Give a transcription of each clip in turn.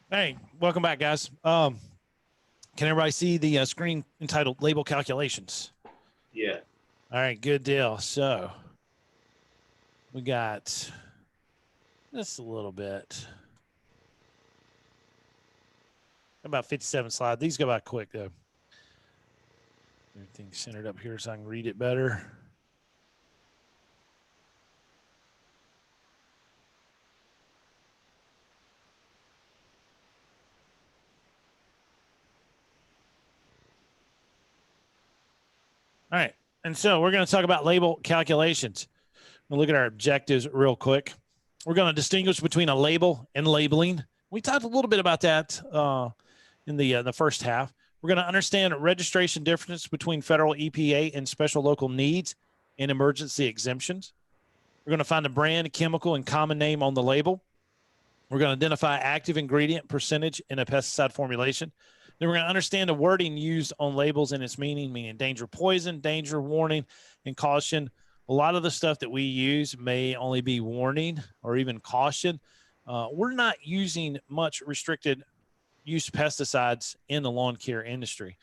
Hey, welcome back, guys. Can everybody see the screen entitled Label Calculations? Yeah. All right, good deal. So we got just a little bit, about 57 slides. These go by quick, though. Everything's centered up here so I can read it better. All right. And so we're going to talk about label calculations. We'll look at our objectives real quick. We're going to distinguish between a label and labeling. We talked a little bit about that in the first half. We're going to understand registration difference between federal EPA and special local needs and emergency exemptions. We're going to find a brand, chemical, and common name on the label. We're going to identify active ingredient percentage in a pesticide formulation. Then we're going to understand the wording used on labels and its meaning danger, poison, danger, warning, and caution. A lot of the stuff that we use may only be warning or even caution. We're not using much restricted use pesticides in the lawn care industry.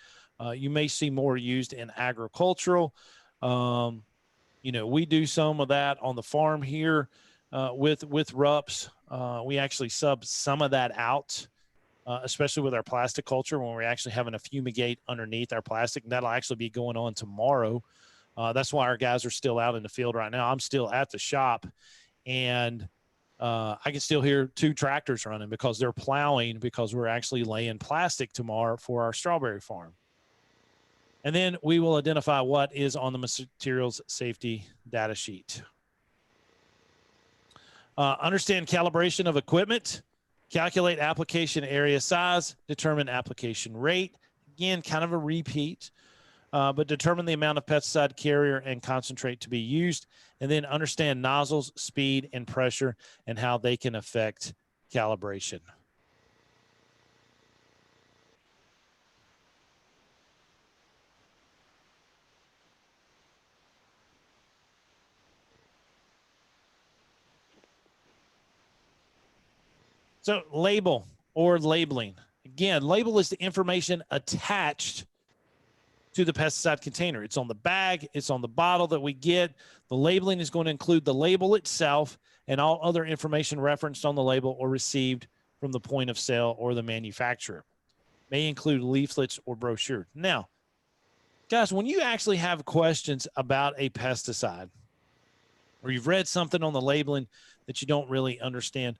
You may see more used in agricultural. We do some of that on the farm here with RUPS. We actually sub some of that out, especially with our plastic culture when we're actually having to fumigate underneath our plastic. And that'll actually be going on tomorrow. That's why our guys are still out in the field right now. I'm still at the shop, and I can still hear 2 tractors running because they're plowing because we're actually laying plastic tomorrow for our strawberry farm. And then we will identify what is on the materials safety data sheet. Understand calibration of equipment, calculate application area size, determine application rate. Again, kind of a repeat, but determine the amount of pesticide carrier and concentrate to be used, and then understand nozzles, speed, and pressure and how they can affect calibration. So label or labeling. Again, label is the information attached to the pesticide container. It's on the bag. It's on the bottle that we get. The labeling is going to include the label itself and all other information referenced on the label or received from the point of sale or the manufacturer. May include leaflets or brochures. Now, guys, when you actually have questions about a pesticide or you've read something on the labeling that you don't really understand,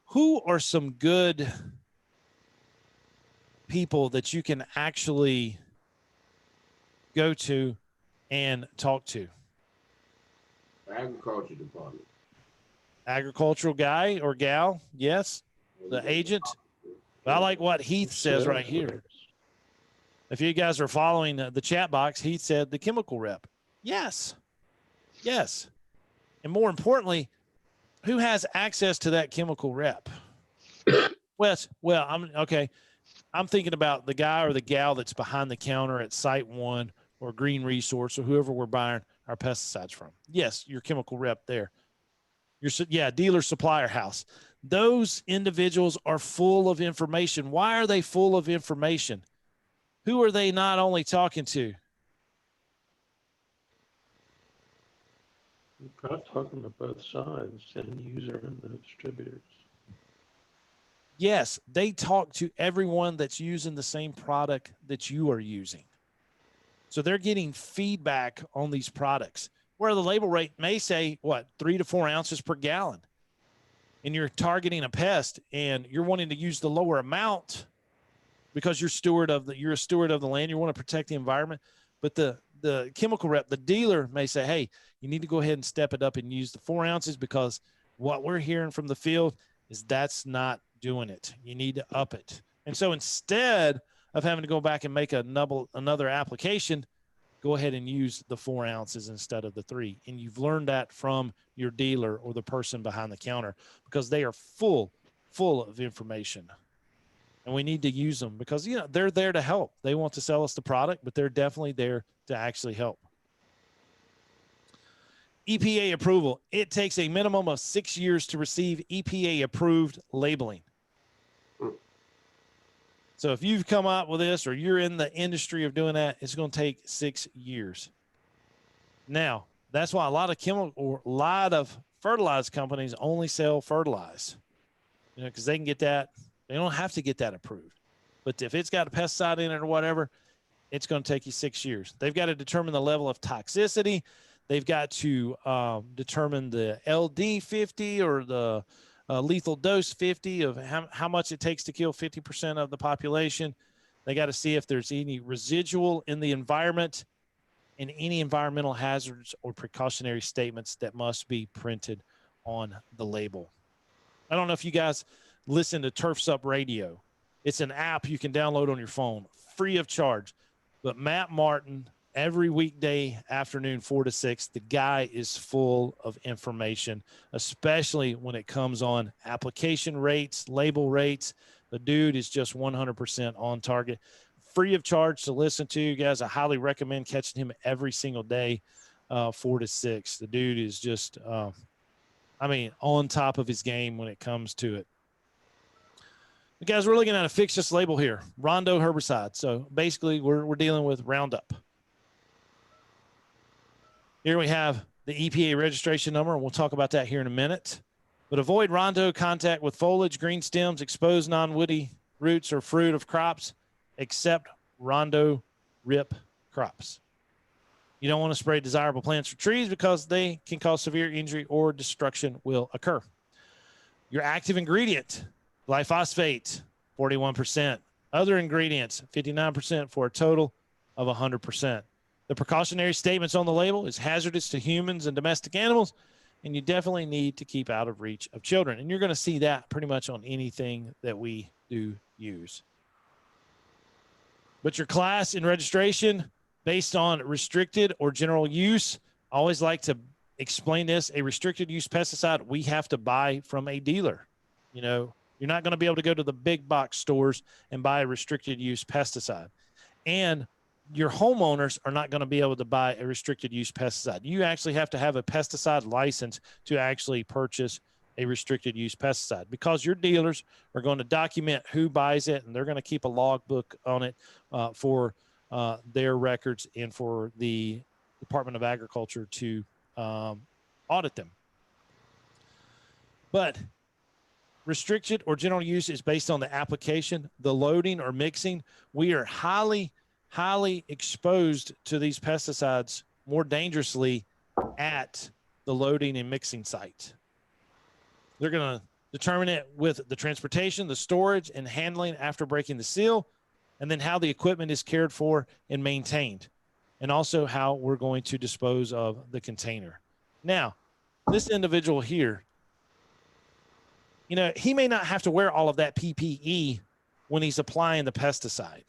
who are some good people that you can actually go to and talk to? Agriculture department. Agricultural guy or gal? Yes. The agent. I like what Heath says right here. If you guys are following the chat box, Heath said the chemical rep. Yes. Yes. And more importantly, who has access to that chemical rep? Well, I'm thinking about the guy or the gal that's behind the counter at Site One or Green Resource or whoever we're buying our pesticides from. Yes, your chemical rep there. Dealer supplier house. Those individuals are full of information. Why are they full of information? Who are they not only talking to? We're talking to both sides, end user and the distributors. Yes, they talk to everyone that's using the same product that you are using. So they're getting feedback on these products where the label rate may say, 3 to 4 ounces per gallon. And you're targeting a pest and you're wanting to use the lower amount because you're a steward of the land. You want to protect the environment. But the chemical rep, the dealer may say, hey, you need to go ahead and step it up and use the 4 ounces because what we're hearing from the field is that's not doing it. You need to up it. And so instead of having to go back and make another application, go ahead and use the 4 ounces instead of the 3. And you've learned that from your dealer or the person behind the counter because they are full of information. And we need to use them because, they're there to help. They want to sell us the product, but they're definitely there to actually help. EPA approval. It takes a minimum of 6 years to receive EPA approved labeling. So if you've come up with this or you're in the industry of doing that, it's going to take 6 years. Now, that's why a lot of fertilizer companies only sell fertilize, because they can get that. They don't have to get that approved. But if it's got a pesticide in it or whatever, it's going to take you 6 years. They've got to determine the level of toxicity. They've got to determine the LD 50 or the lethal dose 50 of how much it takes to kill 50% of the population. They got to see if there's any residual in the environment and any environmental hazards or precautionary statements that must be printed on the label. I don't know if you guys listen to Turfs Up Radio. It's an app you can download on your phone, free of charge. But Matt Martin, every weekday afternoon, 4 to 6, the guy is full of information, especially when it comes on application rates, label rates. The dude is just 100% on target. Free of charge to listen to. You guys, I highly recommend catching him every single day, 4 to 6. The dude is just, on top of his game when it comes to it. But guys, we're looking at a fix this label here, Rondo herbicide. So basically, we're dealing with Roundup. Here we have the EPA registration number, and we'll talk about that here in a minute. But avoid Rondo contact with foliage, green stems, exposed non-woody roots or fruit of crops, except Rondo rip crops. You don't want to spray desirable plants or trees because they can cause severe injury or destruction will occur. Your active ingredient, glyphosate, 41%. Other ingredients, 59%, for a total of 100%. The precautionary statements on the label is hazardous to humans and domestic animals, and you definitely need to keep out of reach of children. And you're going to see that pretty much on anything that we do use. But your class and registration based on restricted or general use, I always like to explain this. A restricted use pesticide, we have to buy from a dealer. You're not going to be able to go to the big box stores and buy a restricted use pesticide. And your homeowners are not going to be able to buy a restricted use pesticide. You actually have to have a pesticide license to actually purchase a restricted use pesticide, because your dealers are going to document who buys it, and they're going to keep a logbook on it for their records and for the Department of Agriculture to audit them. But restricted or general use is based on the application, the loading or mixing. We are highly exposed to these pesticides more dangerously at the loading and mixing site. They're going to determine it with the transportation, the storage, and handling after breaking the seal, and then how the equipment is cared for and maintained, and also how we're going to dispose of the container. Now, this individual here, he may not have to wear all of that PPE when he's applying the pesticide.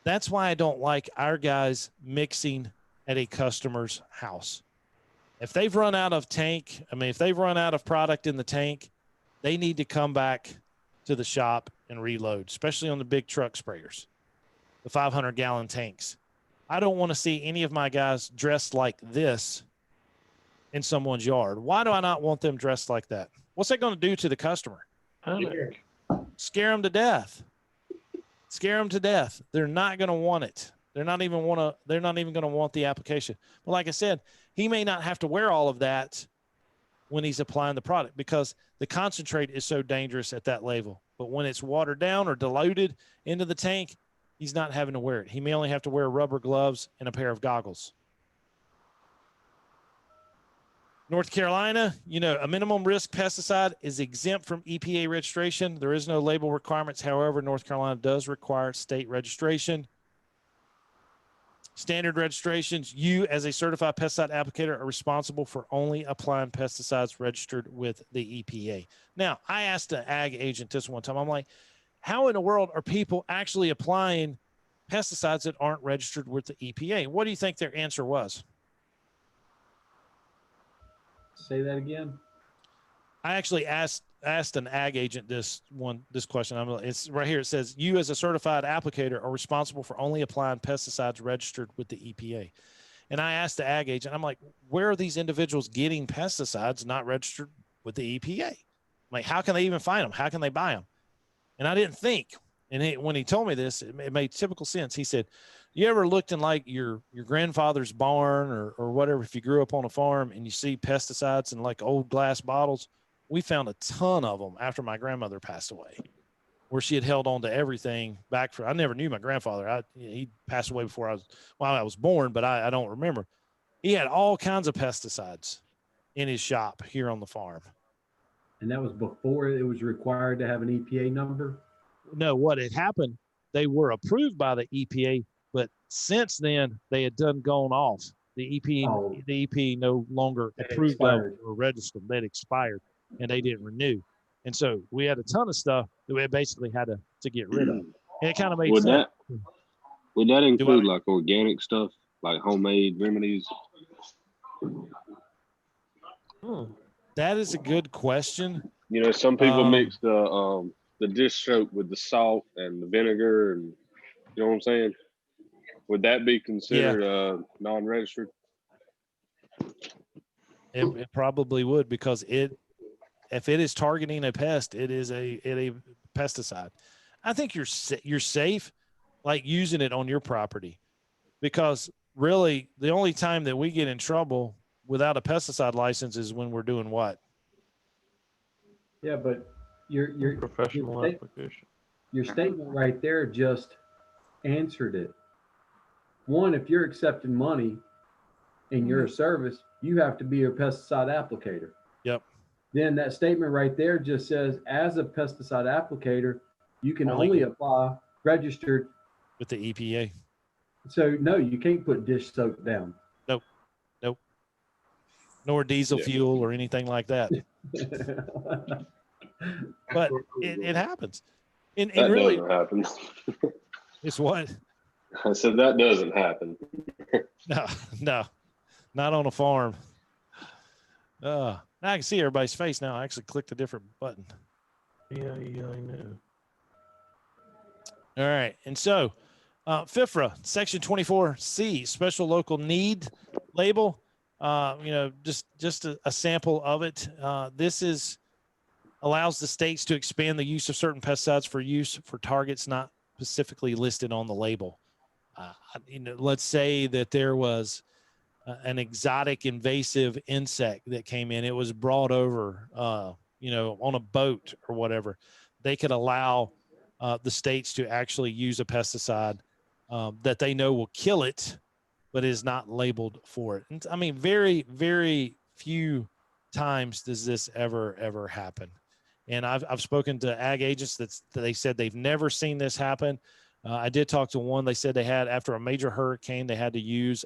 That's why I don't like our guys mixing at a customer's house. If they've run out of if they've run out of product in the tank, they need to come back to the shop and reload, especially on the big truck sprayers, the 500-gallon tanks. I don't want to see any of my guys dressed like this in someone's yard. Why do I not want them dressed like that? What's that going to do to the customer? Panic. Scare them to death. Scare them to death. They're not going to want it. They're not even going to want the application. But like I said, he may not have to wear all of that when he's applying the product, because the concentrate is so dangerous at that level. But when it's watered down or diluted into the tank, he's not having to wear it. He may only have to wear rubber gloves and a pair of goggles. North Carolina, a minimum risk pesticide is exempt from EPA registration. There is no label requirements. However, North Carolina does require state registration. Standard registrations, you as a certified pesticide applicator are responsible for only applying pesticides registered with the EPA. Now, I asked the ag agent this one time. I'm like, how in the world are people actually applying pesticides that aren't registered with the EPA? What do you think their answer was? Say that again. I actually asked an ag agent this question. It's right here. It says, you as a certified applicator are responsible for only applying pesticides registered with the EPA. And I asked the ag agent, I'm like, where are these individuals getting pesticides not registered with the EPA? Like, how can they even find them? How can they buy them? And I didn't think. And when he told me this, it made typical sense. He said, you ever looked in like your grandfather's barn or whatever, if you grew up on a farm and you see pesticides in like old glass bottles? We found a ton of them after my grandmother passed away, where she had held on to everything back for, I never knew my grandfather. He passed away before I was born, but I don't remember. He had all kinds of pesticides in his shop here on the farm. And that was before it was required to have an EPA number? No, what had happened, they were approved by the EPA, but since then they had gone off. The EPA no longer approved of or registered. They'd expired and they didn't renew. And so we had a ton of stuff that we basically had to get rid of. And it kind of made sense. Would that include like organic stuff, like homemade remedies? That is a good question. You know, some people mix the dish soap with the salt and the vinegar, and you know what I'm saying? Would that be considered non-registered? It probably would, because if it is targeting a pest, it is a pesticide. I think you're safe, like using it on your property, because really the only time that we get in trouble without a pesticide license is when we're doing what? Yeah, but your professional application. Your statement right there just answered it. One, if you're accepting money and you're a service, you have to be a pesticide applicator. Yep. Then that statement right there just says, as a pesticide applicator, you can only apply registered with the EPA. So no, you can't put dish soap down. Nope. Nor diesel fuel or anything like that. But it happens. And that really doesn't happen. It's what? I said that doesn't happen. No, not on a farm. Now I can see everybody's face now. I actually clicked a different button. Yeah, I know. All right. And so FIFRA section 24C, special local need label, just a sample of it. This allows the states to expand the use of certain pesticides for use for targets not specifically listed on the label. Let's say that there was an exotic invasive insect that came in. It was brought over, on a boat or whatever. They could allow the states to actually use a pesticide that they know will kill it, but is not labeled for it. And I mean, very, very few times does this ever happen. And I've spoken to ag agents that they said they've never seen this happen. I did talk to one. They said they had, after a major hurricane, they had to use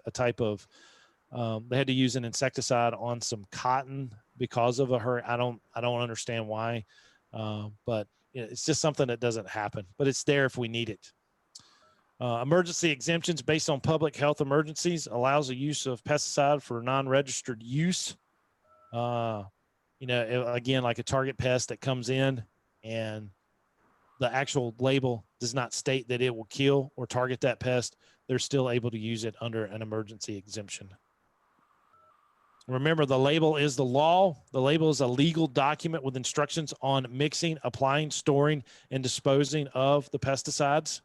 an insecticide on some cotton because of a hurricane. I don't understand why, but it's just something that doesn't happen. But it's there if we need it. Emergency exemptions based on public health emergencies allows the use of pesticide for non-registered use. Again, like a target pest that comes in and the actual label does not state that it will kill or target that pest, they're still able to use it under an emergency exemption. Remember, the label is the law. The label is a legal document with instructions on mixing, applying, storing, and disposing of the pesticides.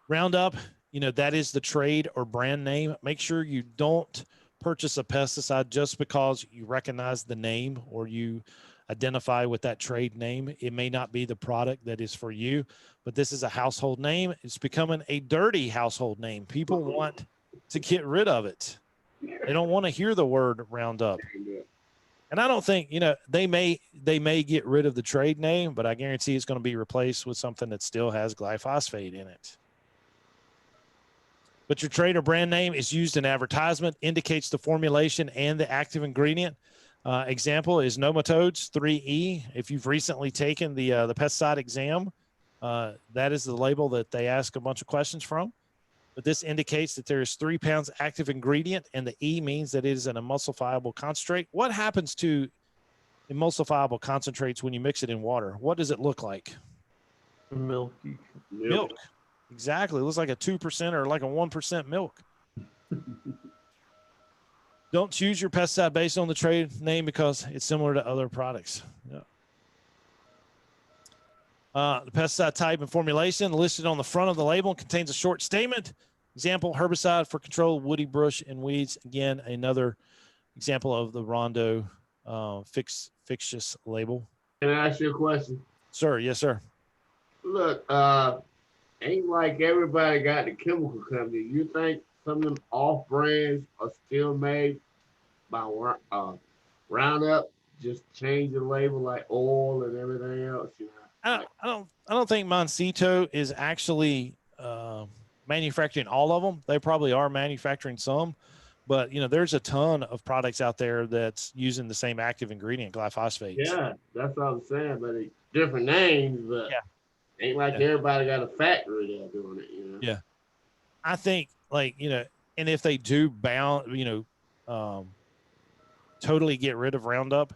Roundup, that is the trade or brand name. Make sure you don't purchase a pesticide just because you recognize the name or you identify with that trade name. It may not be the product that is for you, but this is a household name. It's becoming a dirty household name. People want to get rid of it. They don't want to hear the word Roundup. And I don't think, they may get rid of the trade name, but I guarantee it's going to be replaced with something that still has glyphosate in it. But your trade or brand name is used in advertisement, indicates the formulation and the active ingredient. Example is nematodes 3E. If you've recently taken the pesticide exam, that is the label that they ask a bunch of questions from. But this indicates that there is 3 pounds active ingredient, and the E means that it is an emulsifiable concentrate. What happens to emulsifiable concentrates when you mix it in water? What does it look like? Milky. Milk. Exactly. It looks like a 2% or like a 1% milk. Don't choose your pesticide based on the trade name because it's similar to other products. Yeah. The pesticide type and formulation listed on the front of the label contains a short statement. Example, herbicide for control of woody brush and weeds. Again, another example of the Rondo fixtious label. Can I ask you a question? Sir, yes, sir. Look, ain't like everybody got the chemical company. You think some of them off brands are still made by Roundup? Just change the label like oil and everything else, you know? I don't think Monsanto is actually manufacturing all of them. They probably are manufacturing some, but you know, there's a ton of products out there that's using the same active ingredient, glyphosate. Yeah, that's what I'm saying. But it's different names, but ain't like everybody got a factory there doing it, you know? Yeah. I think, like, you know, and if they do totally get rid of Roundup,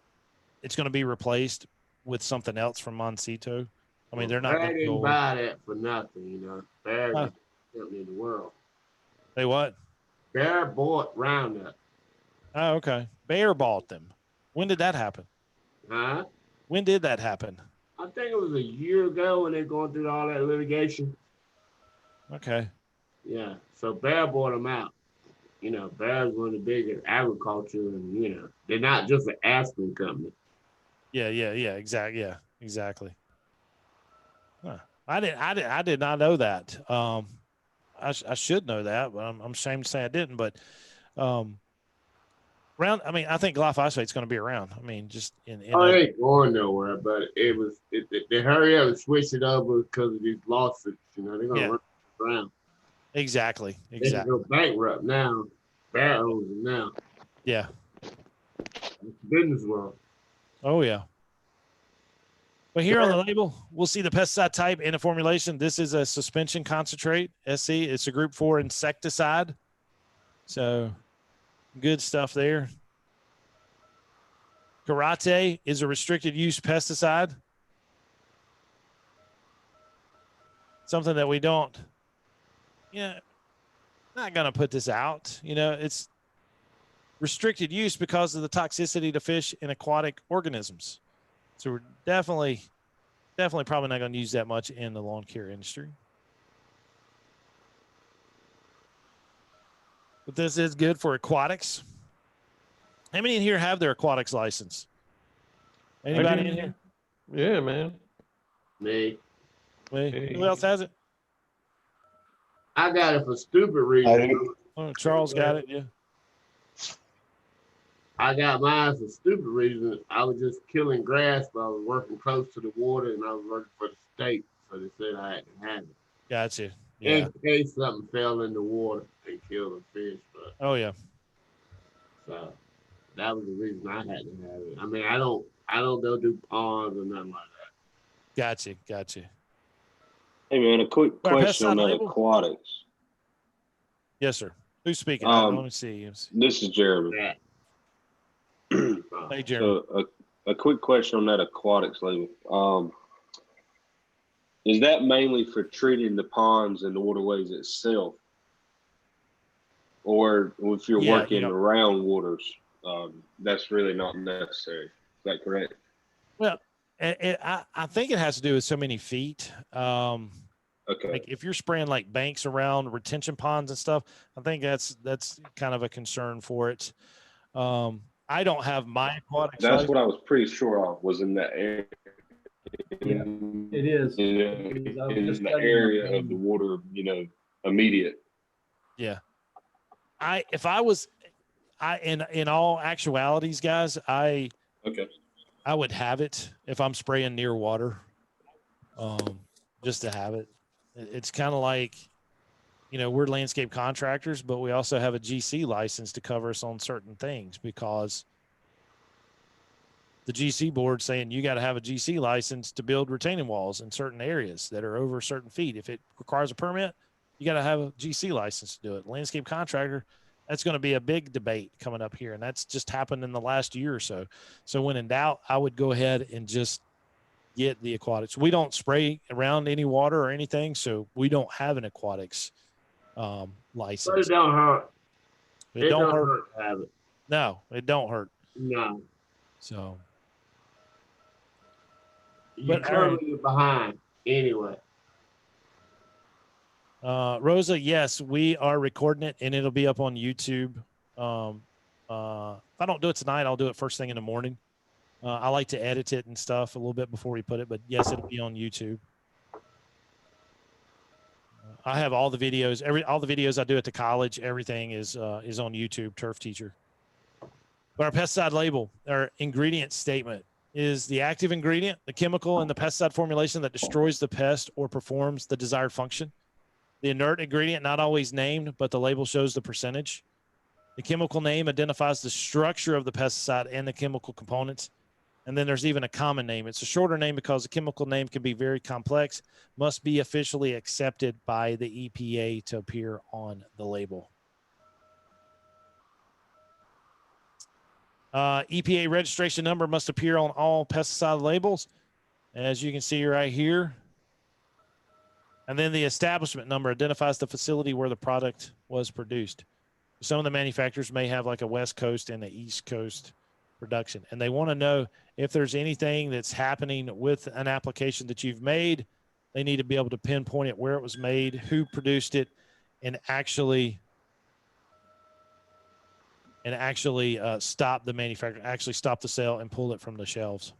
it's going to be replaced with something else from Monsanto. I mean, they're not Bayer going to didn't go. buy that for nothing, you know. Bayer is the company in the world. They what? Bayer bought Roundup. Oh, okay. Bayer bought them. When did that happen? Huh? When did that happen? I think it was a year ago when they're going through all that litigation. Okay. Yeah. So Bayer bought them out. You know, Bayer's one of the biggest agriculture, and you know, they're not just an aspirin company. Yeah. Exactly. Yeah, exactly. Huh. I did not know that. I should know that, but I'm ashamed to say I didn't. But I think glyphosate is going to be around. I mean, just in It ain't going nowhere, but they hurry up and switch it over because of these lawsuits. You know, they're going to run around. Exactly. They can go bankrupt now. Bayer owns them now. Yeah. It's business world. Oh, yeah. But here on the label, we'll see the pesticide type and the formulation. This is a suspension concentrate, SC. It's a group 4 insecticide. So good stuff there. Karate is a restricted use pesticide. Something that we don't, not going to put this out. You know, it's restricted use because of the toxicity to fish and aquatic organisms. So we're definitely probably not going to use that much in the lawn care industry. But this is good for aquatics. How many in here have their aquatics license? Anybody in here? Yeah, man. Me. Who else has it? I got it for stupid reasons. Oh, Charles got it. Yeah. I got mine for stupid reasons. I was just killing grass, but I was working close to the water, and I was working for the state, so they said I had to have it. Gotcha. Yeah. In case something fell in the water and killed a fish. But oh yeah. So that was the reason I had to have it. I mean, I don't go do ponds or nothing like that. Gotcha. Hey man, a quick question on that label? aquatics. Yes, sir. Who's speaking? Let me see. This is Jeremy. Yeah. Hey, Jeremy. So a quick question on that aquatics label. Is that mainly for treating the ponds and the waterways itself? Or if you're working around waters, that's really not necessary. Is that correct? Well, I think it has to do with so many feet. Okay. Like if you're spraying like banks around retention ponds and stuff, I think that's kind of a concern for it. I don't have my aquatics. That's what I was pretty sure of was in that area. Yeah, it is. It is the area of the water, immediate. Yeah. In all actualities, guys, I would have it if I'm spraying near water, just to have it. It's kind of like, we're landscape contractors, but we also have a GC license to cover us on certain things because the GC board saying you got to have a GC license to build retaining walls in certain areas that are over certain feet. If it requires a permit, you got to have a GC license to do it. Landscape contractor, that's going to be a big debate coming up here. And that's just happened in the last year or so. So when in doubt, I would go ahead and just get the aquatics. We don't spray around any water or anything. So we don't have an aquatics license. But it don't hurt. It don't hurt to have it. No, it don't hurt. No. So You're currently behind. anyway. Rosa, yes, we are recording it and it'll be up on YouTube. If I don't do it tonight, I'll do it first thing in the morning. I like to edit it and stuff a little bit before we put it, but yes, it'll be on YouTube. I have all the videos, all the videos I do at the college, everything is on YouTube, Turf Teacher. But our pesticide label, our ingredient statement, is the active ingredient, the chemical in the pesticide formulation that destroys the pest or performs the desired function. The inert ingredient, not always named, but the label shows the percentage. The chemical name identifies the structure of the pesticide and the chemical components. And then there's even a common name. It's a shorter name because the chemical name can be very complex, must be officially accepted by the EPA to appear on the label. EPA registration number must appear on all pesticide labels, as you can see right here. And then the establishment number identifies the facility where the product was produced. Some of the manufacturers may have like a West Coast and an East Coast production, and they want to know if there's anything that's happening with an application that you've made. They need to be able to pinpoint it, where it was made, who produced it, and actually stop the manufacturer, actually stop the sale and pull it from the shelves.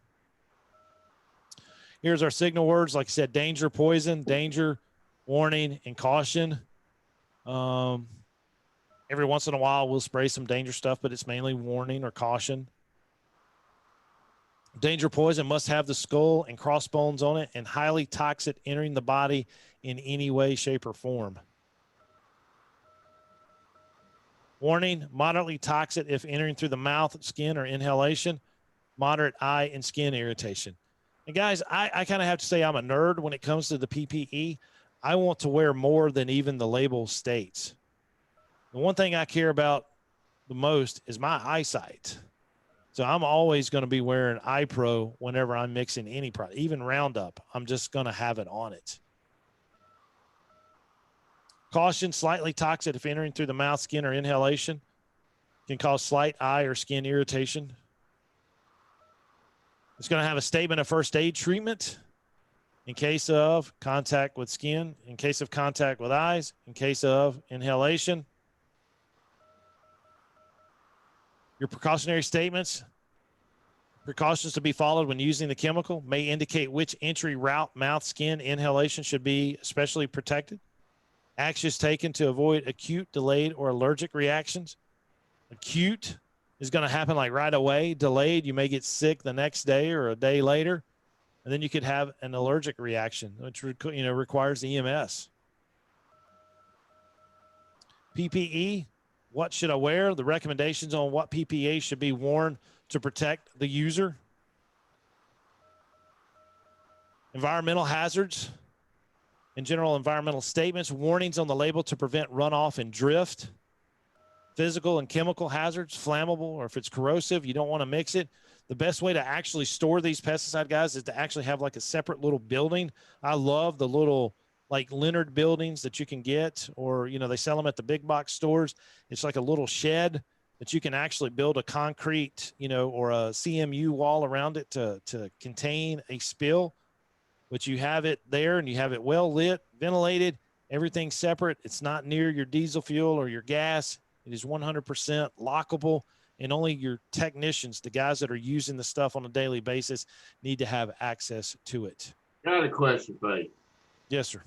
Here's our signal words. Like I said, danger, poison, danger, warning, and caution. Every once in a while, we'll spray some danger stuff, but it's mainly warning or caution. Danger poison must have the skull and crossbones on it and highly toxic, entering the body in any way, shape, or form. Warning, moderately toxic if entering through the mouth, skin, or inhalation. Moderate eye and skin irritation. And guys, I kind of have to say I'm a nerd when it comes to the PPE. I want to wear more than even the label states. The one thing I care about the most is my eyesight. So I'm always going to be wearing eye pro whenever I'm mixing any product, even Roundup. I'm just going to have it on it. Caution, slightly toxic if entering through the mouth, skin, or inhalation. Can cause slight eye or skin irritation. It's going to have a statement of first aid treatment in case of contact with skin, in case of contact with eyes, in case of inhalation. Your precautionary statements, precautions to be followed when using the chemical, may indicate which entry route, mouth, skin, inhalation should be especially protected. Actions taken to avoid acute, delayed, or allergic reactions. Acute is going to happen like right away. Delayed, you may get sick the next day or a day later. And then you could have an allergic reaction, which requires EMS. PPE, what should I wear? The recommendations on what PPE should be worn to protect the user. Environmental hazards and general environmental statements. Warnings on the label to prevent runoff and drift. Physical and chemical hazards, flammable, or if it's corrosive, you don't want to mix it. The best way to actually store these pesticide, guys, is to actually have like a separate little building. I love the little like Leonard buildings that you can get, or, they sell them at the big box stores. It's like a little shed that you can actually build a concrete, or a CMU wall around it to contain a spill, but you have it there and you have it well lit, ventilated, everything separate. It's not near your diesel fuel or your gas. It is 100% lockable, and only your technicians, the guys that are using the stuff on a daily basis, need to have access to it. Got a question for you. Yes, sir.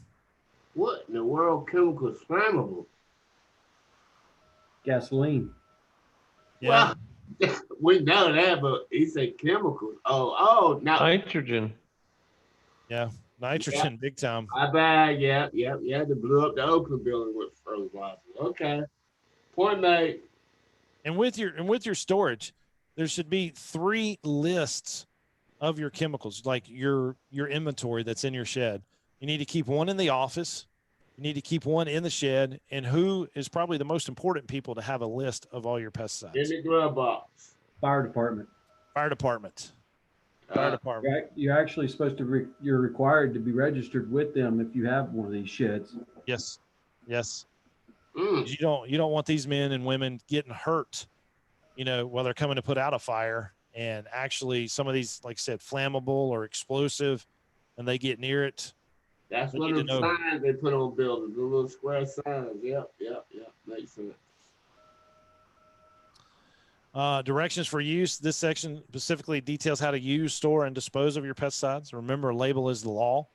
What in the world chemical is flammable? Gasoline. Yeah. Well, we know that, but he said chemicals. Oh, now Nitrogen. Yeah. Nitrogen, big time. my bad. Yeah. They blew up the Oakland building with fertilizer. Okay. Point made. And with your storage, there should be 3 lists of your chemicals, like your inventory that's in your shed. You need to keep one in the office. You need to keep one in the shed. And who is probably the most important people to have a list of all your pesticides? In the glove box. Fire department. Fire department. Fire department. You're actually supposed to, you're required to be registered with them if you have one of these sheds. Yes. Yes. Mm. You don't want these men and women getting hurt, while they're coming to put out a fire. And actually some of these, like I said, flammable or explosive, and they get near it. That's We one need of to them know. signs they put on buildings, the little square signs. Yep. Makes sense. Directions for use. This section specifically details how to use, store, and dispose of your pesticides. Remember, a label is the law.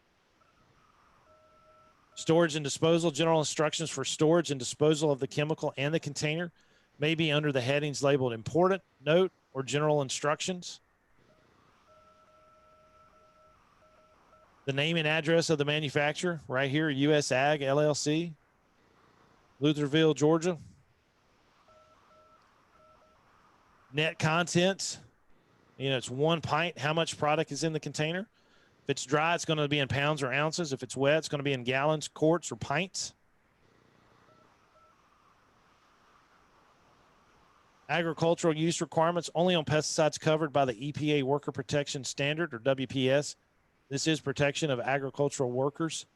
Storage and disposal. General instructions for storage and disposal of the chemical and the container may be under the headings labeled important, note, or general instructions. The name and address of the manufacturer, right here, US Ag LLC, Lutherville, Georgia. Net contents, it's 1 pint. How much product is in the container? If it's dry, it's going to be in pounds or ounces. If it's wet, it's going to be in gallons, quarts, or pints. Agricultural use requirements only on pesticides covered by the EPA Worker Protection Standard, or WPS. This is protection of agricultural workers.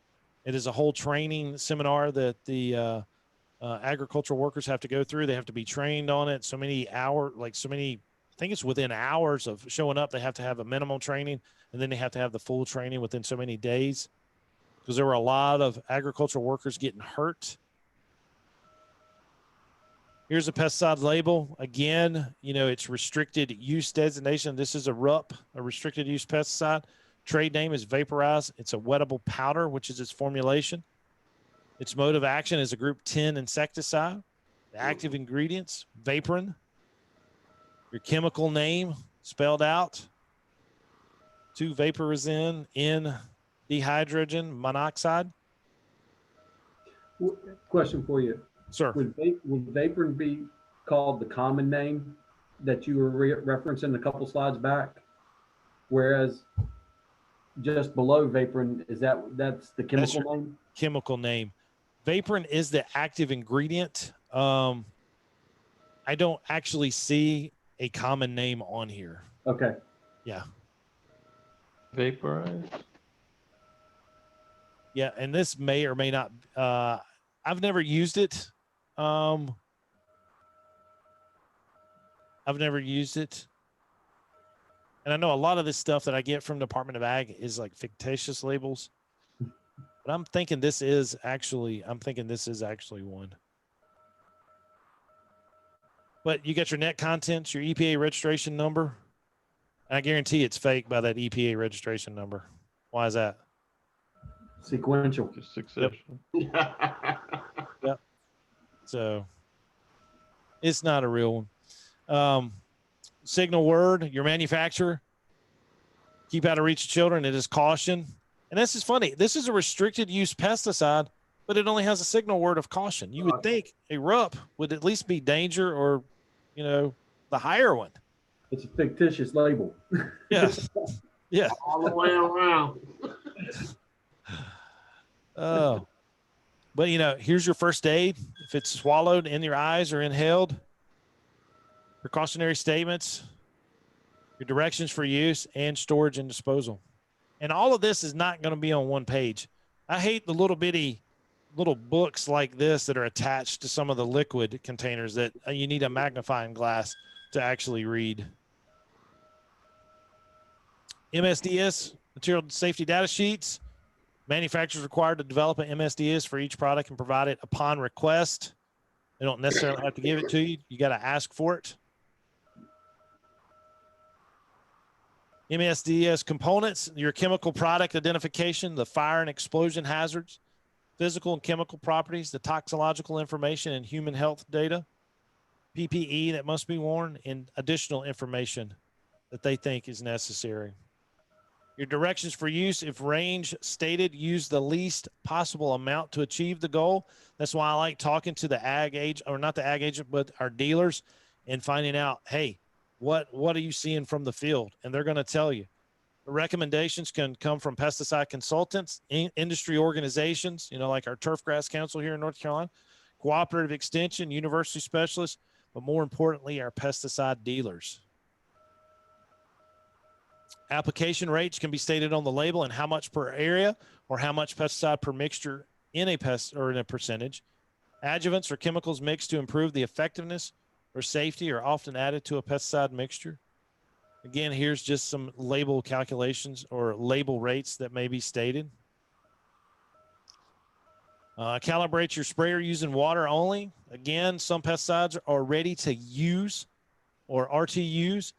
It is a whole training seminar that the agricultural workers have to go through. They have to be trained on it. So many hours, I think it's within hours of showing up, they have to have a minimum training, and then they have to have the full training within so many days, because there were a lot of agricultural workers getting hurt. Here's a pesticide label. Again, it's restricted use designation. This is a RUP, a restricted use pesticide. Trade name is vaporized. It's a wettable powder, which is its formulation. Its mode of action is a group 10 insecticide. The active ingredients, vaporin. Your chemical name spelled out. 2-vaporizin N dihydrogen monoxide. Question for you. Sir. Would vaporin be called the common name that you were referencing a couple slides back? Whereas just below vaporin, that's the chemical name? Chemical name. Vaporin is the active ingredient. I don't actually see a common name on here. Okay. Yeah. Vaporize. Yeah, and this may or may not. I've never used it. I've never used it. And I know a lot of this stuff that I get from Department of Ag is like fictitious labels. But I'm thinking this is actually one. But you got your net contents, your EPA registration number. And I guarantee it's fake by that EPA registration number. Why is that? Sequential. Just succession. Yep. So it's not a real one. Signal word, your manufacturer. Keep out of reach of children. It is caution. And this is funny. This is a restricted use pesticide, but it only has a signal word of caution. You would think a RUP would at least be danger or, the higher one. It's a fictitious label. Yeah. Yeah. All the way around. Oh. But, here's your first aid. If it's swallowed in your eyes or inhaled, precautionary statements, your directions for use, and storage and disposal. And all of this is not going to be on one page. I hate the little books like this that are attached to some of the liquid containers that you need a magnifying glass to actually read. MSDS, material safety data sheets. Manufacturers required to develop an MSDS for each product and provide it upon request. They don't necessarily have to give it to you. You got to ask for it. MSDS components, your chemical product identification, the fire and explosion hazards, physical and chemical properties, the toxicological information and human health data, PPE that must be worn, and additional information that they think is necessary. Your directions for use, if range stated, use the least possible amount to achieve the goal. That's why I like talking to the ag agent, or not the ag agent, but our dealers, and finding out, hey, what are you seeing from the field? And they're going to tell you. The recommendations can come from pesticide consultants, industry organizations, like our Turf Grass Council here in North Carolina, cooperative extension, university specialists, but more importantly, our pesticide dealers. Application rates can be stated on the label and how much per area or how much pesticide per mixture in a pest or in a percentage. Adjuvants or chemicals mixed to improve the effectiveness or safety are often added to a pesticide mixture. Again, here's just some label calculations or label rates that may be stated. Calibrate your sprayer using water only. Again, some pesticides are ready to use or RTUs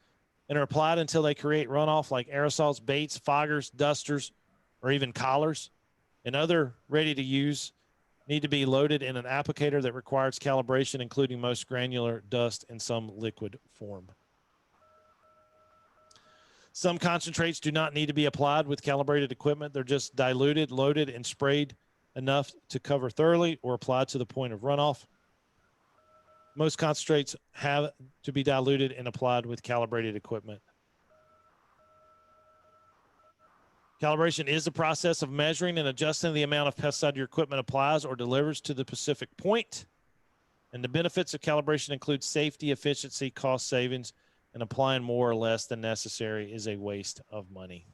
and are applied until they create runoff like aerosols, baits, foggers, dusters, or even collars. And other ready to use need to be loaded in an applicator that requires calibration, including most granular dust in some liquid form. Some concentrates do not need to be applied with calibrated equipment. They're just diluted, loaded, and sprayed enough to cover thoroughly or applied to the point of runoff. Most concentrates have to be diluted and applied with calibrated equipment. Calibration is the process of measuring and adjusting the amount of pesticide your equipment applies or delivers to the specific point. And the benefits of calibration include safety, efficiency, cost savings, and applying more or less than necessary is a waste of money.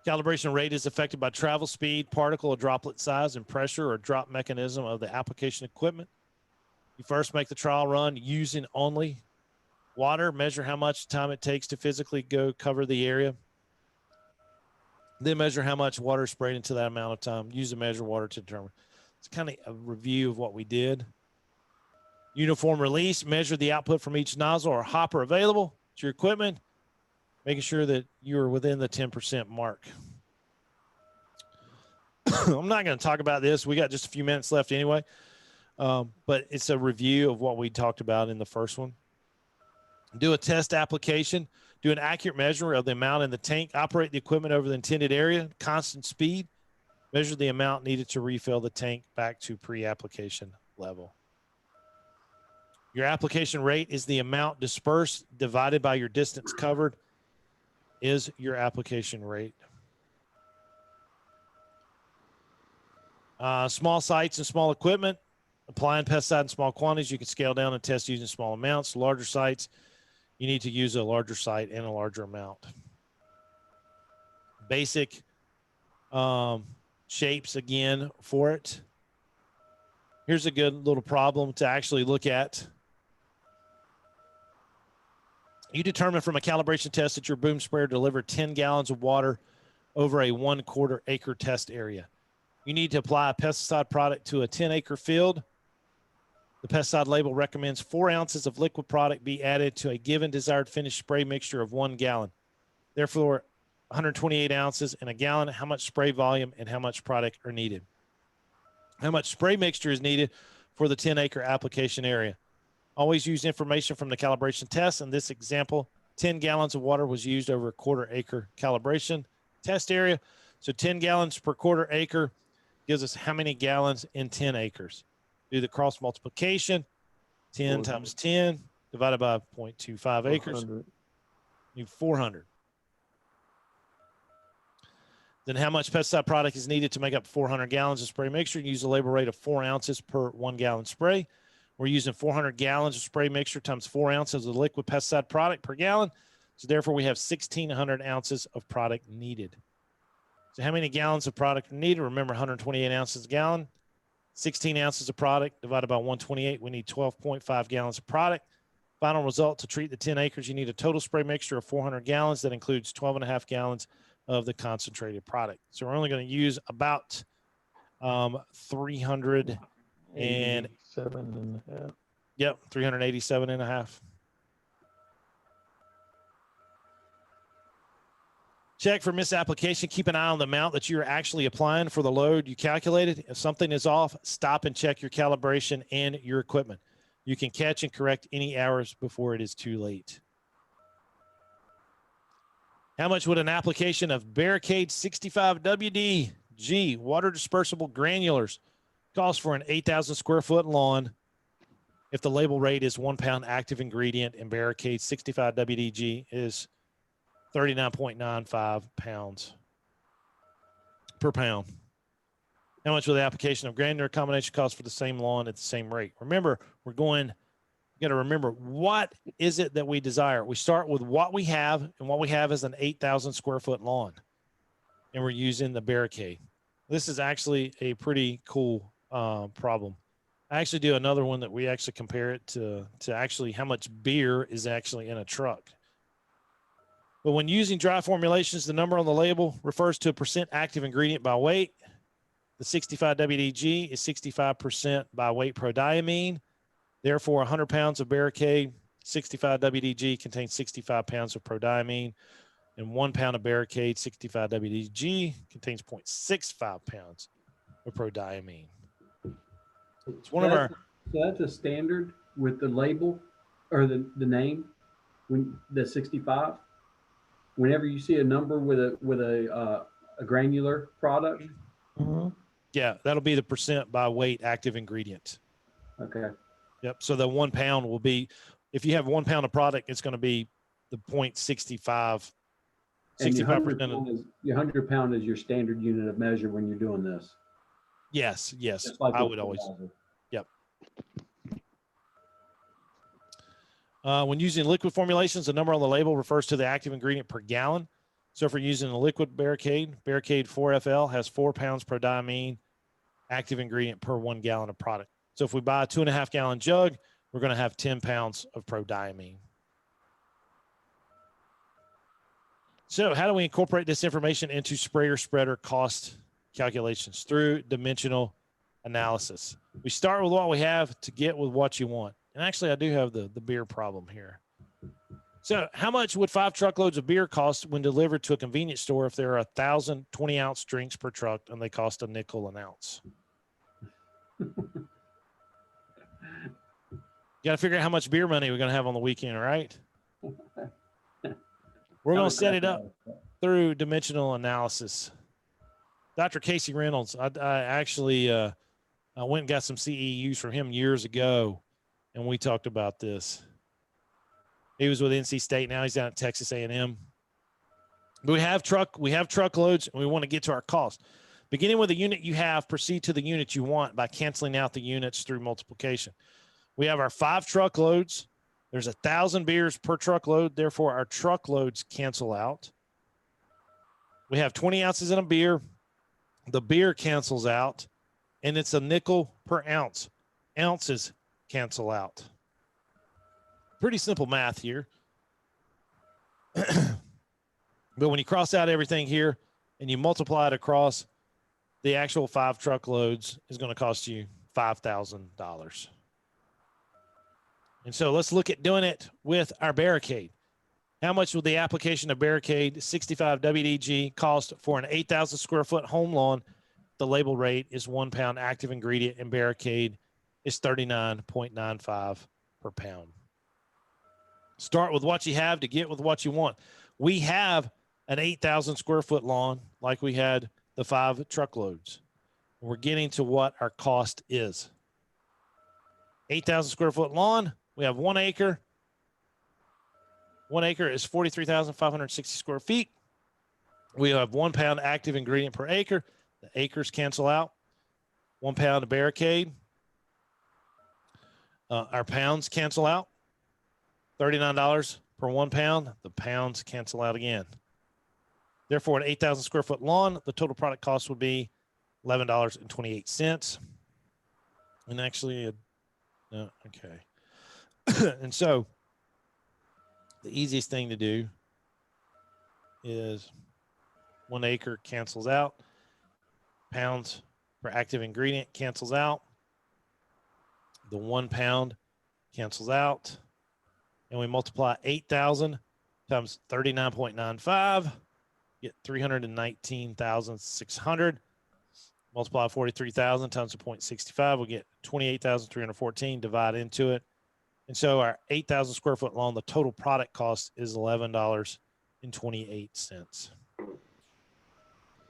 Calibration rate is affected by travel speed, particle or droplet size, and pressure or drop mechanism of the application equipment. You first make the trial run using only water, measure how much time it takes to physically go cover the area. Then measure how much water is sprayed into that amount of time. Use the measure water to determine. It's kind of a review of what we did. Uniform release, measure the output from each nozzle or hopper available to your equipment, making sure that you're within the 10% mark. I'm not going to talk about this. We got just a few minutes left anyway, but it's a review of what we talked about in the first one. Do a test application. Do an accurate measure of the amount in the tank. Operate the equipment over the intended area, constant speed. Measure the amount needed to refill the tank back to pre-application level. Your application rate is the amount dispersed divided by your distance covered is your application rate. Small sites and small equipment. Applying pesticide in small quantities, you can scale down and test using small amounts. Larger sites, you need to use a larger site and a larger amount. Basic shapes again for it. Here's a good little problem to actually look at. You determine from a calibration test that your boom sprayer delivered 10 gallons of water over a 1/4 acre test area. You need to apply a pesticide product to a 10-acre field. The pesticide label recommends 4 ounces of liquid product be added to a given desired finished spray mixture of 1 gallon. Therefore, 128 ounces in a gallon. How much spray volume and how much product are needed? How much spray mixture is needed for the 10-acre application area? Always use information from the calibration test. In this example, 10 gallons of water was used over a 1/4 acre calibration test area. So 10 gallons per 1/4 acre gives us how many gallons in 10 acres? Do the cross multiplication. 10 times 10 divided by 0.25 acres. You need 400. Then how much pesticide product is needed to make up 400 gallons of spray mixture? Use a label rate of 4 ounces per 1 gallon spray. We're using 400 gallons of spray mixture times 4 ounces of liquid pesticide product per gallon. So therefore, we have 1,600 ounces of product needed. So how many gallons of product are needed? Remember, 128 ounces a gallon. 16 ounces of product divided by 128. We need 12.5 gallons of product. Final result, to treat the 10 acres, you need a total spray mixture of 400 gallons. That includes 12.5 gallons of the concentrated product. So we're only going to use about 300 and 7.5. Yep, 387.5. Check for misapplication. Keep an eye on the amount that you're actually applying for the load you calculated. If something is off, stop and check your calibration and your equipment. You can catch and correct any errors before it is too late. How much would an application of Barricade 65 WDG water dispersible granulars cost for an 8,000 square foot lawn if the label rate is 1 pound active ingredient and Barricade 65 WDG is 39.95 pounds per pound? How much will the application of granular combination cost for the same lawn at the same rate? Remember, you got to remember, what is it that we desire? We start with what we have, and what we have is an 8,000 square foot lawn, and we're using the Barricade. This is actually a pretty cool problem. I actually do another one that we actually compare it to actually how much beer is actually in a truck. But when using dry formulations, the number on the label refers to a percent active ingredient by weight. The 65 WDG is 65% by weight prodiamine. Therefore, 100 pounds of Barricade, 65 WDG contains 65 pounds of prodiamine, and 1 pound of Barricade, 65 WDG contains 0.65 pounds of prodiamine. It's one of our. So that's a standard with the label or the name when the 65. Whenever you see a number with a granular product. Yeah, that'll be the percent by weight active ingredient. Okay. Yep. So the 1 pound will be, if you have 1 pound of product, it's going to be the 0.65. And 65%. Your 100 pound is your standard unit of measure when you're doing this. Yes. Yes. Like I would always. Yep. When using liquid formulations, the number on the label refers to the active ingredient per gallon. So if we're using a liquid Barricade 4FL has 4 pounds prodiamine active ingredient per 1 gallon of product. So if we buy a 2.5 gallon jug, we're going to have 10 pounds of prodiamine. So how do we incorporate this information into sprayer spreader cost calculations? Through dimensional analysis. We start with what we have to get with what you want. And actually, I do have the beer problem here. So how much would 5 truckloads of beer cost when delivered to a convenience store if there are 1,000 20-ounce drinks per truck and they cost $0.05 an ounce? You got to figure out how much beer money we're going to have on the weekend, right? We're going to set it up through dimensional analysis. Dr. Casey Reynolds, I actually I went and got some CEUs from him years ago, and we talked about this. He was with NC State. Now he's down at Texas A&M. But we have truckloads, and we want to get to our cost. Beginning with the unit you have, proceed to the unit you want by canceling out the units through multiplication. We have our 5 truckloads. There's 1,000 beers per truckload. Therefore, our truckloads cancel out. We have 20 ounces in a beer. The beer cancels out, and it's $0.05 per ounce. Ounces cancel out. Pretty simple math here. But when you cross out everything here and you multiply it across, the actual 5 truckloads is going to cost you $5,000. And so let's look at doing it with our Barricade. How much will the application of Barricade 65 WDG cost for an 8,000 square foot home lawn? The label rate is 1 pound active ingredient, and Barricade is 39.95 per pound. Start with what you have to get with what you want. We have an 8,000 square foot lawn like we had the 5 truckloads. We're getting to what our cost is. 8,000 square foot lawn. We have 1 acre. 1 acre is 43,560 square feet. We have 1 pound active ingredient per acre. The acres cancel out. 1 pound of Barricade. Our pounds cancel out. $39 per 1 pound. The pounds cancel out again. Therefore, an 8,000 square foot lawn, the total product cost would be $11.28. And actually, okay. And so the easiest thing to do is 1 acre cancels out. Pounds per active ingredient cancels out. The 1 pound cancels out. And we multiply 8,000 times 39.95, get 319,600. Multiply 43,000 times 0.65, we'll get 28,314, divide into it. And so our 8,000 square foot lawn, the total product cost is $11.28.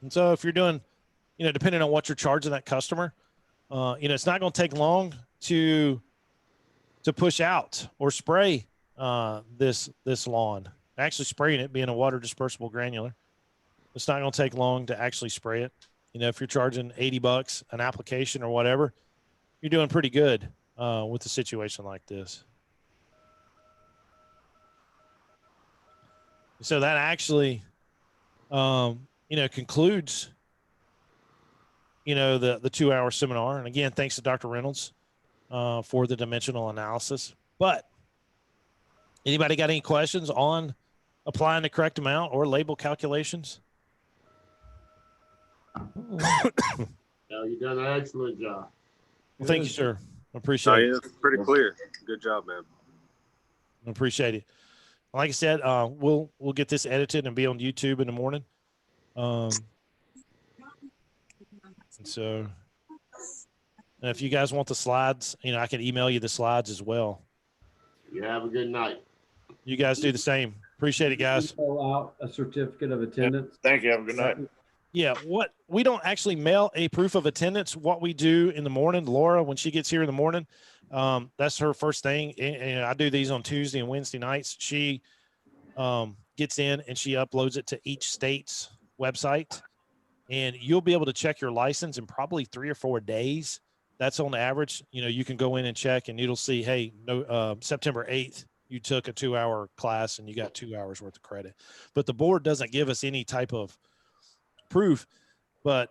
And so if you're doing, depending on what you're charging that customer, it's not going to take long to push out or spray this lawn. Actually spraying it, being a water dispersible granular, it's not going to take long to actually spray it. If you're charging $80 an application or whatever, you're doing pretty good with a situation like this. So that actually, concludes, the 2-hour seminar. And again, thanks to Dr. Reynolds for the dimensional analysis. But anybody got any questions on applying the correct amount or label calculations? You've done an excellent job. Well, thank you, sir. I Oh, appreciate it. yeah, it's pretty clear. Good job, man. I appreciate it. Like I said, we'll get this edited and be on YouTube in the morning. And so, and if you guys want the slides, I can email you the slides as well. You have a good night. You guys do the same. Appreciate it, guys. Fill out a certificate of attendance. Thank you. Have a good night. Yeah, we don't actually mail a proof of attendance. What we do in the morning, Laura, when she gets here in the morning, that's her first thing. And I do these on Tuesday and Wednesday nights. She gets in and she uploads it to each state's website, and you'll be able to check your license in probably 3 or 4 days. That's on average. You can go in and check, and it'll see, hey, no, September 8th, you took a 2-hour class and you got 2 hours worth of credit. But the board doesn't give us any type of proof, but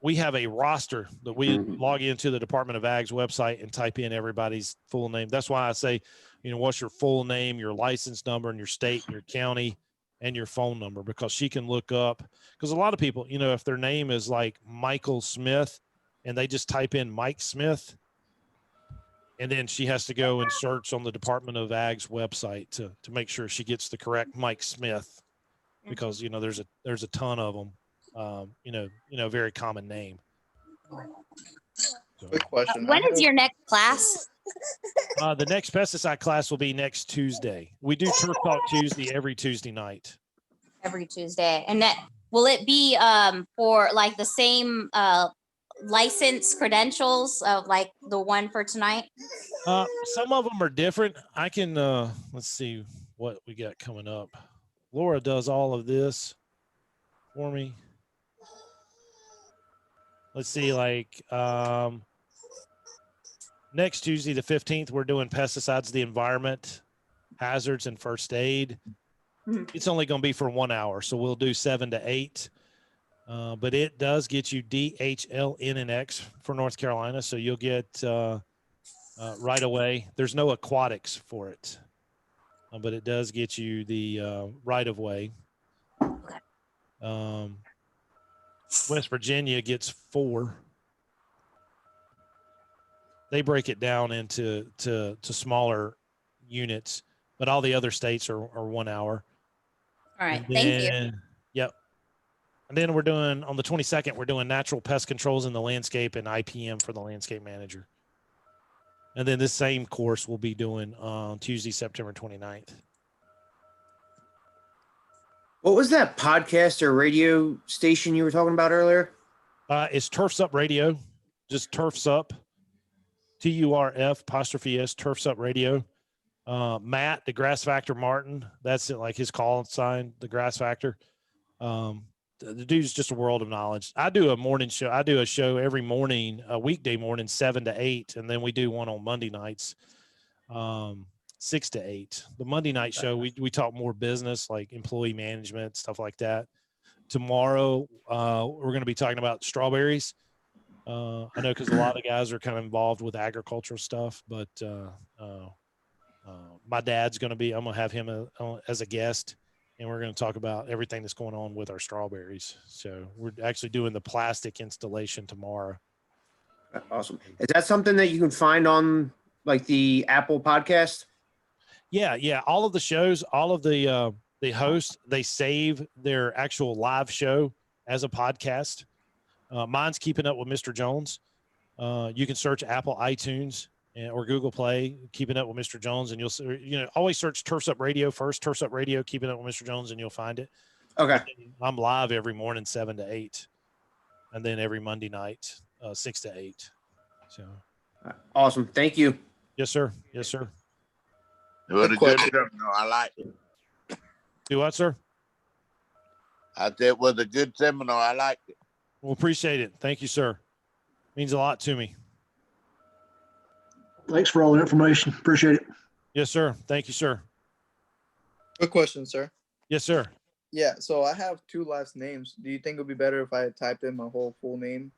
we have a roster that we log into the Department of Ag's website and type in everybody's full name. That's why I say, what's your full name, your license number, and your state, and your county, and your phone number, because she can look up. Because a lot of people, if their name is like Michael Smith and they just type in Mike Smith, and then she has to go and search on the Department of Ag's website to make sure she gets the correct Mike Smith, because there's a ton of them. Very common name. So, Quick question. When is your next class? the next pesticide class will be next Tuesday. We do Turf Talk Tuesday every Tuesday night. Every Tuesday. And will it be for like the same license credentials of like the one for tonight? Some of them are different. I can let's see what we got coming up. Laura does all of this for me. Let's see, like next Tuesday, the 15th, we're doing pesticides, the environment, hazards, and first aid. It's only going to be for 1 hour, so we'll do 7 to 8. But it does get you DHL, N, and X for North Carolina, so you'll get right away. There's no aquatics for it, but it does get you the right of way. West Virginia gets 4. They break it down into smaller units, but all the other states are 1 hour. All right. Thank you. Yep. And then we're doing on the 22nd, we're doing natural pest controls in the landscape and IPM for the landscape manager. And then this same course we'll be doing on Tuesday, September 29th. What was that podcast or radio station you were talking about earlier? It's Turfs Up Radio, just Turfs Up, TURF''S, Turfs Up Radio. Matt, the Grass Factor Martin, that's it, like his call sign, the Grass Factor. The dude's just a world of knowledge. I do a morning show. I do a show every morning, a weekday morning, 7 to 8, and then we do one on Monday nights, 6 to 8. The Monday night show, we talk more business, like employee management, stuff like that. Tomorrow, we're going to be talking about strawberries. I know because a lot of guys are kind of involved with agricultural stuff, but my dad's going to be, I'm going to have him as a guest, and we're going to talk about everything that's going on with our strawberries. So we're actually doing the plastic installation tomorrow. Awesome. Is that something that you can find on like the Apple podcast? Yeah. All of the shows, all of the hosts, they save their actual live show as a podcast. Mine's Keeping Up with Mr. Jones. You can search Apple iTunes or Google Play, Keeping Up with Mr. Jones, and you'll always search Turfs Up Radio first, Turfs Up Radio, Keeping Up with Mr. Jones, and you'll find it. Okay. I'm live every morning, 7 to 8, and then every Monday night, 6 to 8. So. Awesome. Thank you. Yes, sir. Yes, sir. It was a good seminar. I liked it. Do what, sir? I said it was a good seminar. I liked it. Well, appreciate it. Thank you, sir. Means a lot to me. Thanks for all the information. Appreciate it. Yes, sir. Thank you, sir. Quick question, sir. Yes, sir. Yeah, so I have 2 last names. Do you think it would be better if I typed in my whole full name?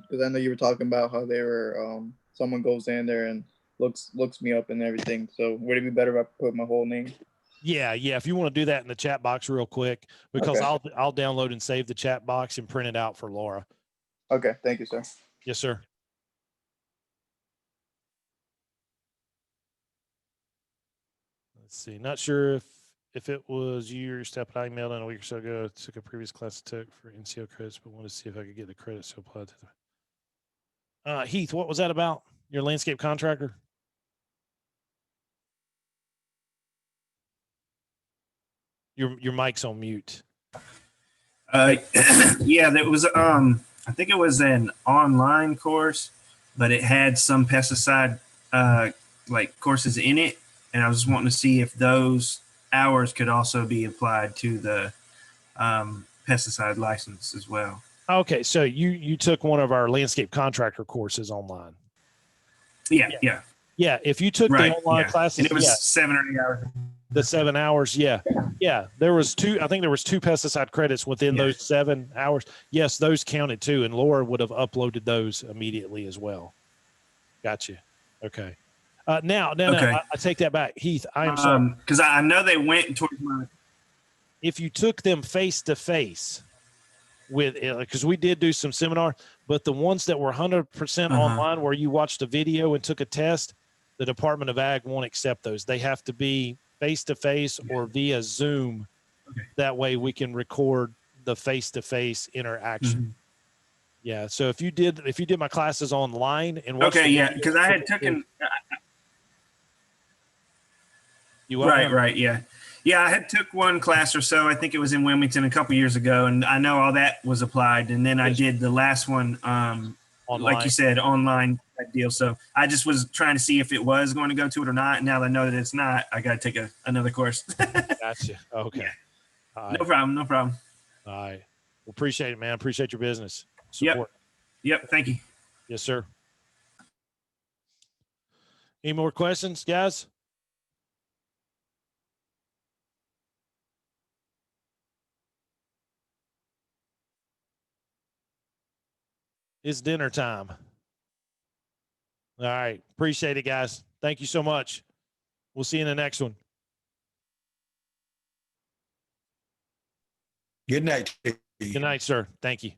Because I know you were talking about how they were someone goes in there and looks me up and everything. So would it be better if I put my whole name? Yeah. If you want to do that in the chat box real quick, because Okay. I'll download and save the chat box and print it out for Laura. Okay, thank you, sir. Yes, sir. Let's see. Not sure if it was you or your step, I emailed in a week or so ago. I took a previous class I took for NCO credits, but wanted to see if I could get the credits to apply to the. Heath, what was that about? Your landscape contractor? Your mic's on mute. Yeah, that was I think it was an online course, but it had some pesticide like courses in it, and I was just wanting to see if those hours could also be applied to the pesticide license as well. Okay, so you took one of our landscape contractor courses online. Yeah. If you took Right. the online Yeah. classes, And it was 7 or 8 hours. the 7 hours. Yeah. There was two. I think there was 2 pesticide credits within those 7 hours. Yes, those counted too, and Laura would have uploaded those immediately as well. Gotcha. Okay. No. Okay. I take that back, Heath. I am sorry. Because I know they went towards my. If you took them face to face with, because we did do some seminar, but the ones that were 100% online, where you watched a video and took a test, the Department of Ag won't accept those. They have to be face to face or via Zoom. Okay. That way we can record the face to face interaction. Yeah. So if you did my classes online and watched Okay, yeah, because I had taken. You Right, yeah. I had took one class or so. I think it was in Wilmington a couple years ago, and I know all that was applied. And then I did the last one, like you said, online type deal. So I just was trying to see if it was going to go to it or not. And now that I know that it's not, I got to take another course. Gotcha. Okay. Yeah. No problem. All right. Well, appreciate it, man. Appreciate your business support. Yep. Thank you. Yes, sir. Any more questions, guys? It's dinner time. All right. Appreciate it, guys. Thank you so much. We'll see you in the next one. Good night. Good night, sir. Thank you.